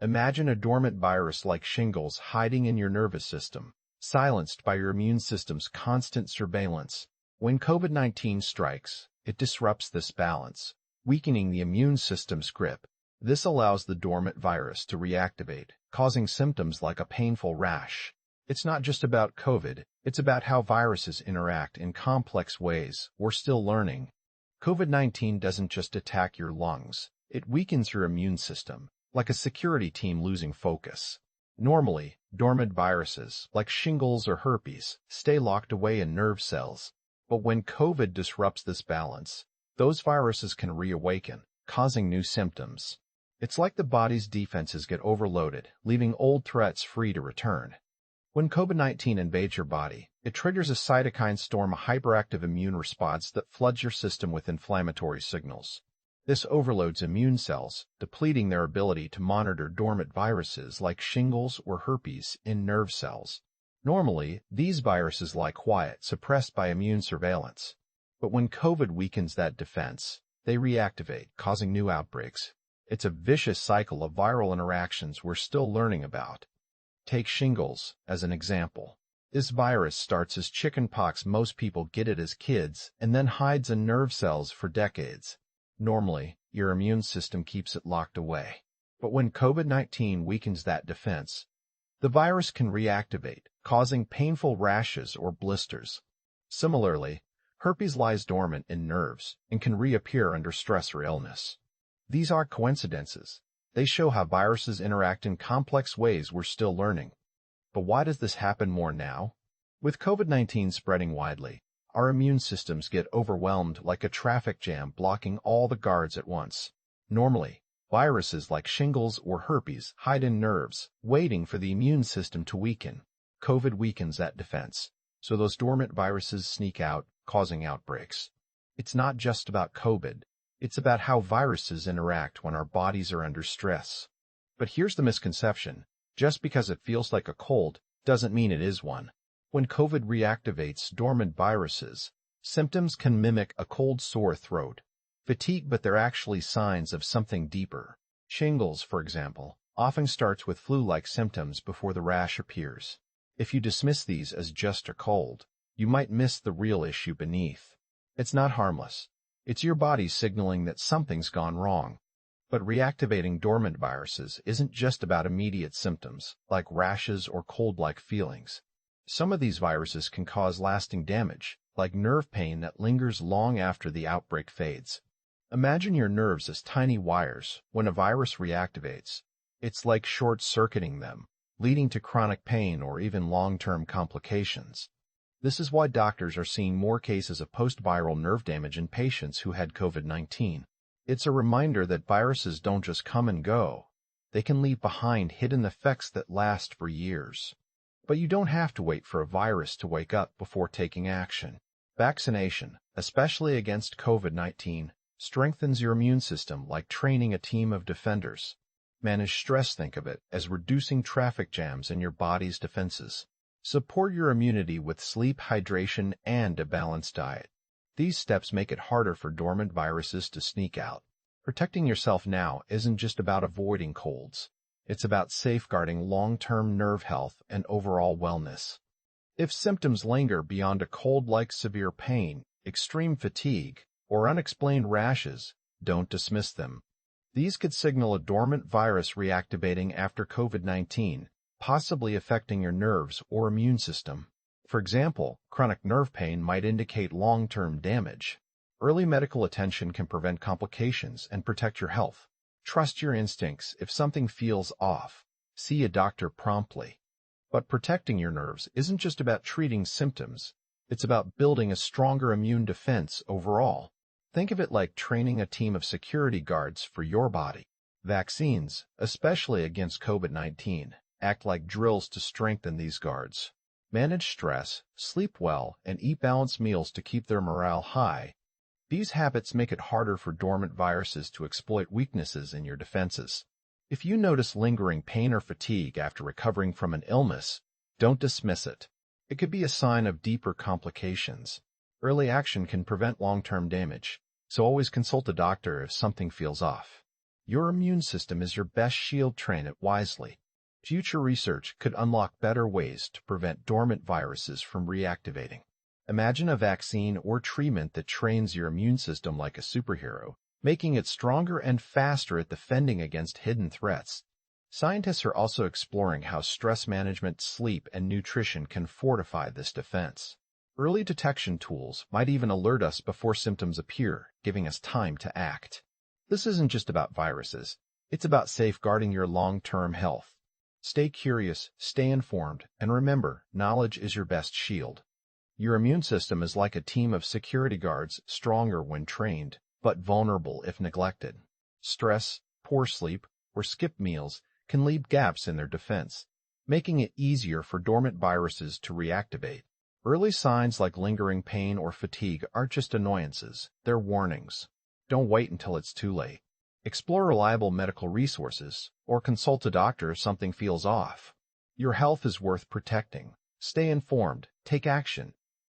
Imagine a dormant virus like shingles hiding in your nervous system, silenced by your immune system's constant surveillance. When COVID-19 strikes, it disrupts this balance, weakening the immune system's grip. This allows the dormant virus to reactivate, causing symptoms like a painful rash. It's not just about COVID, it's about how viruses interact in complex ways we're still learning. COVID-19 doesn't just attack your lungs, it weakens your immune system, like a security team losing focus. Normally, dormant viruses, like shingles or herpes, stay locked away in nerve cells. But when COVID disrupts this balance, those viruses can reawaken, causing new symptoms. It's like the body's defenses get overloaded, leaving old threats free to return. When COVID-19 invades your body, it triggers a cytokine storm, a hyperactive immune response that floods your system with inflammatory signals. This overloads immune cells, depleting their ability to monitor dormant viruses like shingles or herpes in nerve cells. Normally, these viruses lie quiet, suppressed by immune surveillance. But when COVID weakens that defense, they reactivate, causing new outbreaks. It's a vicious cycle of viral interactions we're still learning about. Take shingles as an example. This virus starts as chickenpox. Most people get it as kids and then hides in nerve cells for decades. Normally, your immune system keeps it locked away. But when COVID-19 weakens that defense, the virus can reactivate, causing painful rashes or blisters. Similarly, herpes lies dormant in nerves and can reappear under stress or illness. These aren't coincidences. They show how viruses interact in complex ways we're still learning. But why does this happen more now? With COVID-19 spreading widely, our immune systems get overwhelmed like a traffic jam, blocking all the guards at once. Normally, viruses like shingles or herpes hide in nerves, waiting for the immune system to weaken. COVID weakens that defense, so those dormant viruses sneak out, causing outbreaks. It's not just about COVID. It's about how viruses interact when our bodies are under stress. But here's the misconception. Just because it feels like a cold doesn't mean it is one. When COVID reactivates dormant viruses, symptoms can mimic a cold, sore throat, fatigue, but they're actually signs of something deeper. Shingles, for example, often starts with flu-like symptoms before the rash appears. If you dismiss these as just a cold, you might miss the real issue beneath. It's not harmless. It's your body signaling that something's gone wrong. But reactivating dormant viruses isn't just about immediate symptoms, like rashes or cold-like feelings. Some of these viruses can cause lasting damage, like nerve pain that lingers long after the outbreak fades. Imagine your nerves as tiny wires. When a virus reactivates, it's like short-circuiting them, leading to chronic pain or even long-term complications. This is why doctors are seeing more cases of post-viral nerve damage in patients who had COVID-19. It's a reminder that viruses don't just come and go. They can leave behind hidden effects that last for years. But you don't have to wait for a virus to wake up before taking action. Vaccination, especially against COVID-19, strengthens your immune system like training a team of defenders. Manage stress. Think of it as reducing traffic jams in your body's defenses. Support your immunity with sleep, hydration, and a balanced diet. These steps make it harder for dormant viruses to sneak out. Protecting yourself now isn't just about avoiding colds. It's about safeguarding long-term nerve health and overall wellness. If symptoms linger beyond a cold like severe pain, extreme fatigue, or unexplained rashes, don't dismiss them. These could signal a dormant virus reactivating after COVID-19, possibly affecting your nerves or immune system. For example, chronic nerve pain might indicate long-term damage. Early medical attention can prevent complications and protect your health. Trust your instincts. If something feels off, see a doctor promptly. But protecting your nerves isn't just about treating symptoms. It's about building a stronger immune defense overall. Think of it like training a team of security guards for your body. Vaccines, especially against COVID-19, act like drills to strengthen these guards. Manage stress, sleep well, and eat balanced meals to keep their morale high. These habits make it harder for dormant viruses to exploit weaknesses in your defenses. If you notice lingering pain or fatigue after recovering from an illness, don't dismiss it. It could be a sign of deeper complications. Early action can prevent long-term damage, so always consult a doctor if something feels off. Your immune system is your best shield. Train it wisely. Future research could unlock better ways to prevent dormant viruses from reactivating. Imagine a vaccine or treatment that trains your immune system like a superhero, making it stronger and faster at defending against hidden threats. Scientists are also exploring how stress management, sleep, and nutrition can fortify this defense. Early detection tools might even alert us before symptoms appear, giving us time to act. This isn't just about viruses. It's about safeguarding your long-term health. Stay curious, stay informed, and remember, knowledge is your best shield. Your immune system is like a team of security guards, stronger when trained, but vulnerable if neglected. Stress, poor sleep, or skipped meals can leave gaps in their defense, making it easier for dormant viruses to reactivate. Early signs like lingering pain or fatigue aren't just annoyances, they're warnings. Don't wait until it's too late. Explore reliable medical resources or consult a doctor if something feels off. Your health is worth protecting. Stay informed, take action,